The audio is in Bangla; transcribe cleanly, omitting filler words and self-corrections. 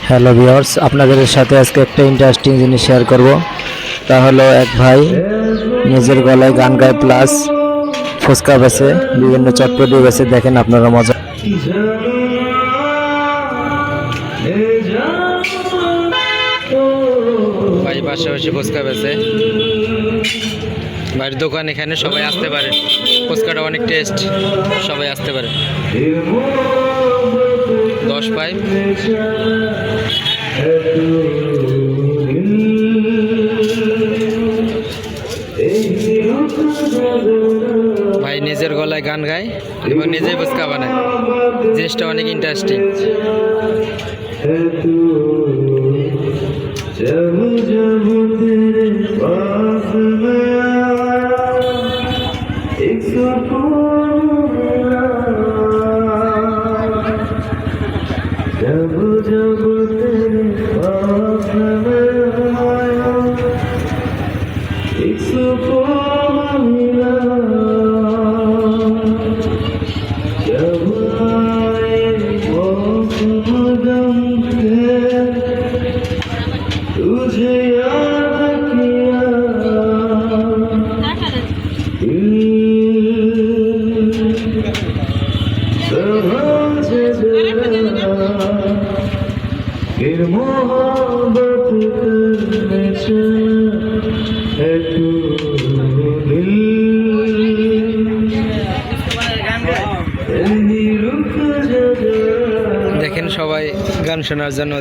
হ্যালো ভিউয়ার্স, আপনাদের সাথে আজকে একটা ইন্টারেস্টিং জিনিস শেয়ার করব। তা হলো এক ভাই নিজের গলায় গান গায় প্লাস ফুচকা বেচে, বিভিন্ন চটপটি বেচে। দেখেন আপনারা মজা। ভাই পাশাপাশি ফুচকা বেচে, ভাইয়ের দোকান এখানে সবাই আসতে পারে। ফুচকাটা অনেক টেস্ট, সবাই আসতে পারে। 10 পাইপ ভাই নিজের গলায় গান গায় এবং নিজেই ফুচকা বানায়। জিনিসটা অনেক ইন্টারেস্টিং। দেখেন সবাই গান শোনার জন্য